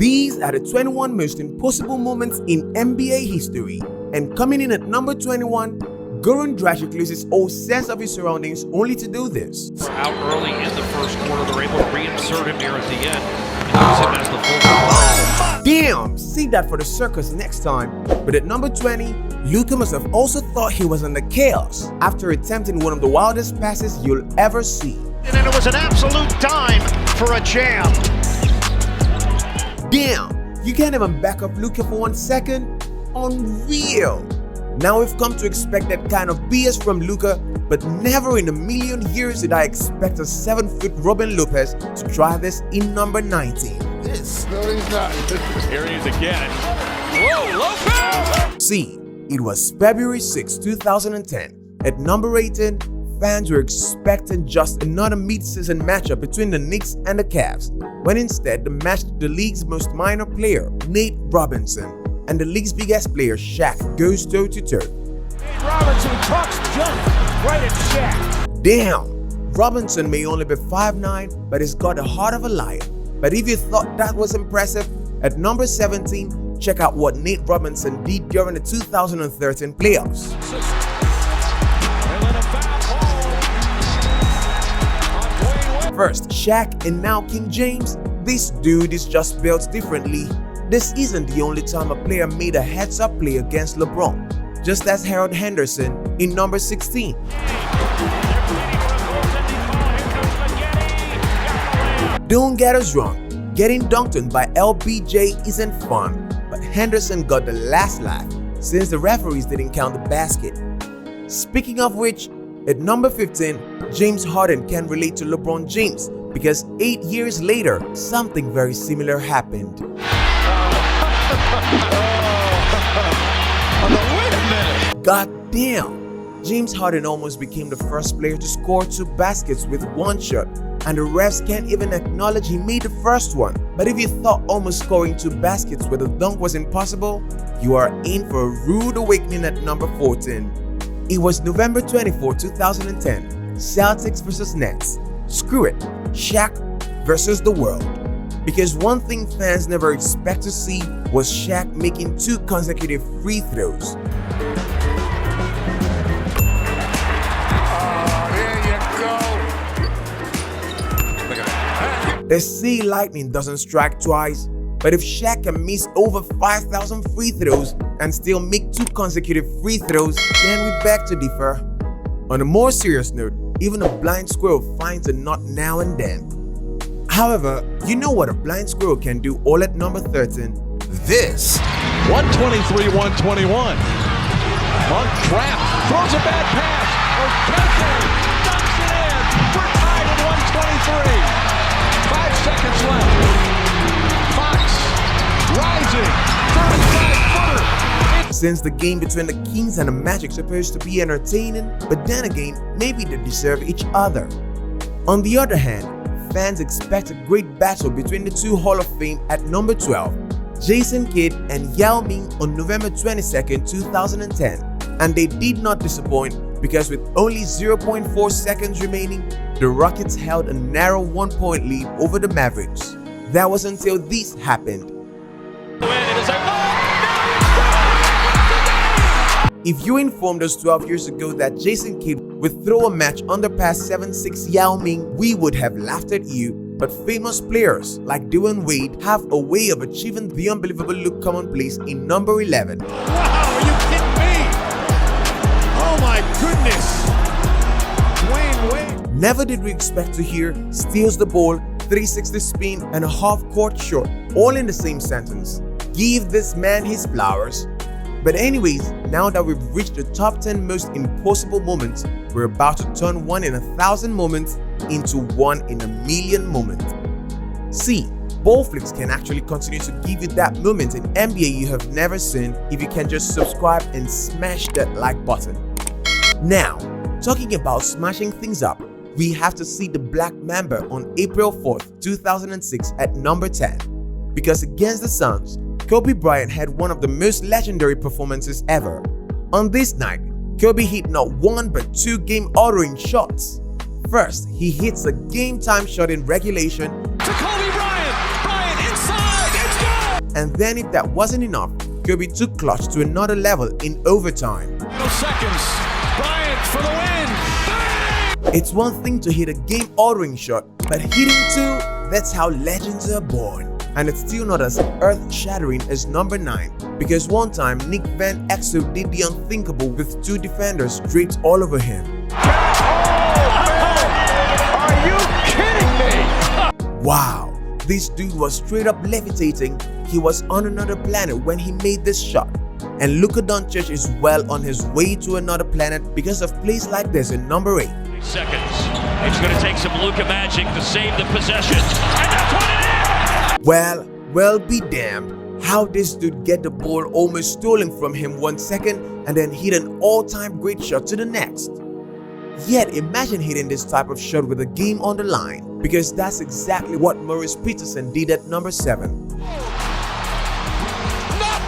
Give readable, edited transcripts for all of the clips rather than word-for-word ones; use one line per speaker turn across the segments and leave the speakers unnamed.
These are the 21 most impossible moments in NBA history. And coming in at number 21, Goran Dragic loses all sense of his surroundings only to do this.
Out early in the first quarter, they're able to reinsert him here at the end and use him as the full.
Damn, see that for the circus next time. But at number 20, Luka must have also thought he was under chaos after attempting one of the wildest passes you'll ever see.
And it was an absolute dime for a jam.
Damn, you can't even back up Luka for 1 second? Unreal. Now we've come to expect that kind of BS from Luka, but never in a million years did I expect a 7-foot Robin Lopez to try this in number 19.
No, he's not.
Here he is again. Whoa, Lopez!
See, it was February 6, 2010. At number 18, fans were expecting just another mid-season matchup between the Knicks and the Cavs, when instead the match the league's most minor player, Nate Robinson, and the league's biggest player, Shaq, goes toe-to-toe.
Nate Robinson talks junk right at Shaq.
Damn! Robinson may only be 5'9", but he's got the heart of a lion. But if you thought that was impressive, at number 17, check out what Nate Robinson did during the 2013 playoffs. First, Shaq and now King James. This dude is just built differently. This isn't the only time a player made a heads-up play against LeBron, just as Harold Henderson in number 16. Don't get us wrong, getting dunked on by LBJ isn't fun, but Henderson got the last laugh since the referees didn't count the basket. Speaking of which, at number 15, James Harden can relate to LeBron James because 8 years later, something very similar happened.
Wait a minute.
God damn! James Harden almost became the first player to score 2 baskets with 1 shot, and the refs can't even acknowledge he made the first one. But if you thought almost scoring 2 baskets with a dunk was impossible, you are in for a rude awakening at number 14. It was November 24, 2010, Celtics versus Nets. Screw it, Shaq versus the world. Because one thing fans never expect to see was Shaq making 2 consecutive free throws. They say lightning doesn't strike twice, but if Shaq can miss over 5,000 free throws and still make 2 consecutive free throws, then we beg to differ. On a more serious note, even a blind squirrel finds a nut now and then. However, you know what a blind squirrel can do all at number 13? This.
123-121. Monk trapped, throws a bad pass. O'Keke dumps it in. We're tied at 123. 5 seconds left. Fox rising. 35-footer.
Since the game between the Kings and the Magic is supposed to be entertaining, but then again, maybe they deserve each other. On the other hand, fans expect a great battle between the 2 Hall of Fame at number 12, Jason Kidd and Yao Ming on November 22, 2010. And they did not disappoint because with only 0.4 seconds remaining, the Rockets held a narrow 1-point lead over the Mavericks. That was until this happened. If you informed us 12 years ago that Jason Kidd would throw a match under past 7'6" Yao Ming, we would have laughed at you. But famous players like Dwayne Wade have a way of achieving the unbelievable look commonplace in number 11.
Wow, are you kidding me? Oh my goodness. Dwayne Wade.
Never did we expect to hear steals the ball, 360 spin, and a half-court shot, all in the same sentence. Give this man his flowers. But anyways, now that we've reached the top 10 most impossible moments, we're about to turn 1 in 1,000 moments into 1 in a million moments. See, BallFlix can actually continue to give you that moment in NBA you have never seen if you can just subscribe and smash that like button. Now, talking about smashing things up, we have to see the Black Mamba on April 4th, 2006 at number 10. Because against the Suns, Kobe Bryant had one of the most legendary performances ever. On this night, Kobe hit not 1 but 2 game-altering shots. First, he hits a game-time shot in regulation.
To Kobe Bryant! Bryant inside! It's good!
And then if that wasn't enough, Kobe took clutch to another level in overtime.
Seconds. Bryant for the win. Bang!
It's one thing to hit a game-altering shot, but hitting two, that's how legends are born. And it's still not as earth-shattering as number 9, because one time Nick Van Exel did the unthinkable with 2 defenders draped all over him.
Are you kidding me?
Wow, this dude was straight up levitating. He was on another planet when he made this shot. And Luka Doncic is well on his way to another planet because of plays like this in number 8.
Seconds. It's going to take some Luka magic to save the possession. And that's what it is!
Well be damned. How this dude get the ball almost stolen from him 1 second and then hit an all-time great shot to the next. Yet imagine hitting this type of shot with a game on the line, because that's exactly what Maurice Peterson did at number 7.
Not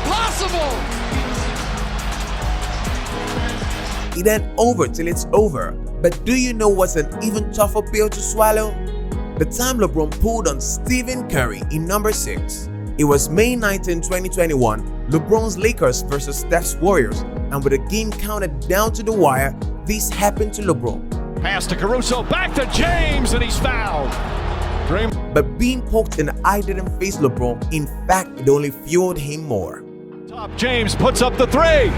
possible!
It ain't over till it's over. But do you know what's an even tougher pill to swallow? The time LeBron pulled on Stephen Curry in number 6. It was May 19, 2021, LeBron's Lakers versus Steph's Warriors, and with a game counted down to the wire, this happened to LeBron.
Pass to Caruso, back to James, and he's fouled.
But being poked in the eye didn't faze LeBron. In fact, it only fueled him more.
Top James puts up the 3.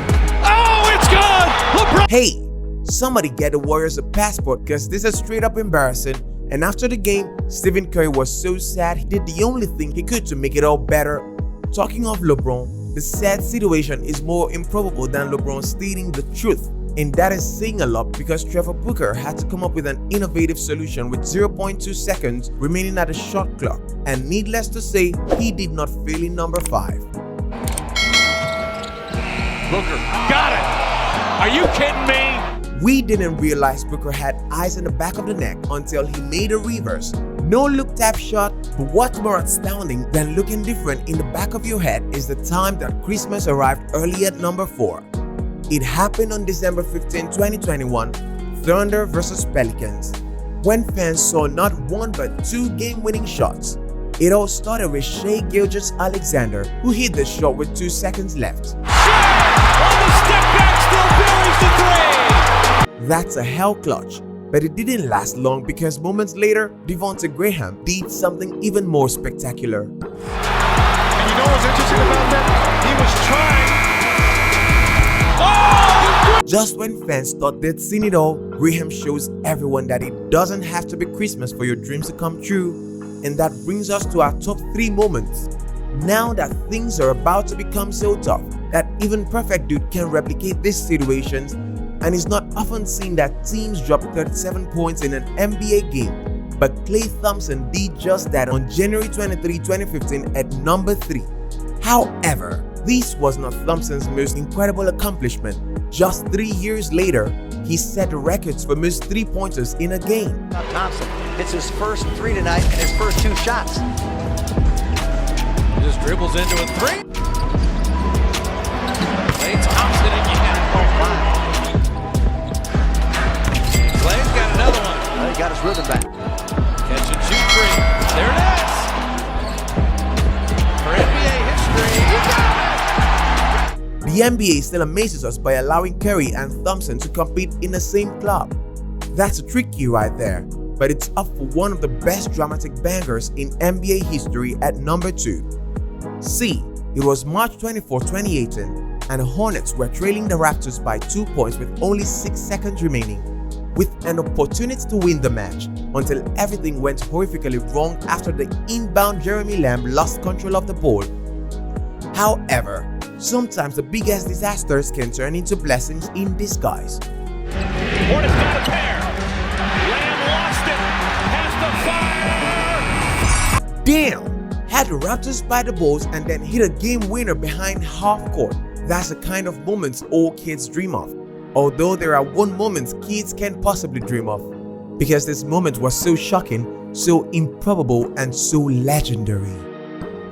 Oh, it's good! LeBron!
Hey, somebody get the Warriors a passport, because this is straight up embarrassing. And after the game, Stephen Curry was so sad he did the only thing he could to make it all better. Talking of LeBron, the sad situation is more improbable than LeBron stating the truth. And that is saying a lot, because Trevor Booker had to come up with an innovative solution with 0.2 seconds remaining at the shot clock. And needless to say, he did not fail in number 5.
Booker, got it! Are you kidding me?
We didn't realize Booker had eyes in the back of the neck until he made a reverse. No look tap shot, but what's more astounding than looking different in the back of your head is the time that Christmas arrived early at number 4. It happened on December 15, 2021, Thunder versus Pelicans, when fans saw not 1 but 2 game-winning shots. It all started with Shai Gilgeous-Alexander, who hit the shot with 2 seconds left.
Shai on the step back still buries the 3!
That's a hell clutch, but it didn't last long, because moments later, Devontae Graham did something even more spectacular.
And you know what's interesting about that? He was trying. Oh!
Just when fans thought they'd seen it all, Graham shows everyone that it doesn't have to be Christmas for your dreams to come true. And that brings us to our top 3 moments. Now that things are about to become so tough that even perfect dude can replicate these situations, and it's not often seen that teams drop 37 points in an NBA game, but Klay Thompson did just that on January 23, 2015 at number 3. However, this was not Thompson's most incredible accomplishment. Just 3 years later, he set the records for most 3-pointers in a game.
Thompson hits his first 3 tonight and his first 2 shots.
Just dribbles into a 3. Klay Thompson again. Clay's got another one.
Well, he got his rhythm back.
Catch and shoot 3. There it is. For NBA history, he got it.
The NBA still amazes us by allowing Curry and Thompson to compete in the same club. That's a tricky right there, but it's up for one of the best dramatic bangers in NBA history at number 2. See, it was March 24, 2018, and the Hornets were trailing the Raptors by 2 points with only 6 seconds remaining, with an opportunity to win the match, until everything went horrifically wrong after the inbound Jeremy Lamb lost control of the ball. However, sometimes the biggest disasters can turn into blessings in disguise.
Hornets got a pair. Lamb lost it. Has to fire.
Damn! Had the Raptors by the balls and then hit a game winner behind half court. That's the kind of moments all kids dream of. Although there are one moments kids can't possibly dream of, because this moment was so shocking, so improbable, and so legendary.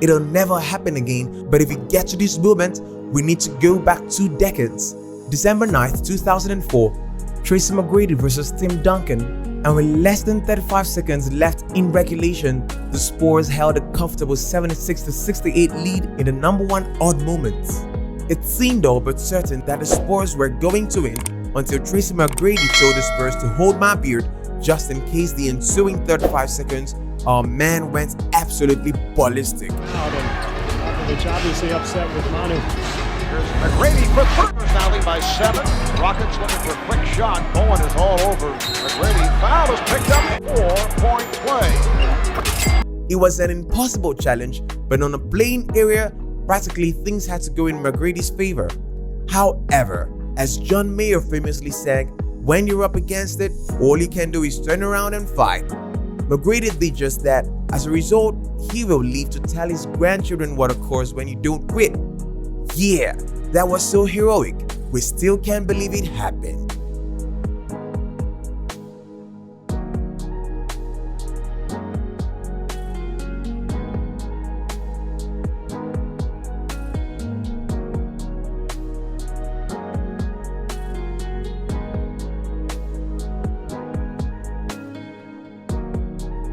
It'll never happen again, but if we get to this moment, we need to go back 2 decades. December 9th, 2004, Tracy McGrady versus Tim Duncan, and with less than 35 seconds left in regulation, the Spurs held a comfortable 76-68 lead in the number one odd moments. It seemed all but certain that the Spurs were going to win until Tracy McGrady told the Spurs to hold my beard just in case the ensuing 35 seconds, our man went absolutely ballistic.
Popovich obviously upset with Manu.
Here's McGrady for Spurs now lead by 7. Rockets looking for a quick shot. Bowen is all over McGrady. Foul is picked up. 4-point play.
It was an impossible challenge, but on a playing area, practically things had to go in McGrady's favor. However, as John Mayer famously said, when you're up against it, all you can do is turn around and fight. McGrady did just that. As a result, he will live to tell his grandchildren what occurs when you don't quit. Yeah, that was so heroic. We still can't believe it happened.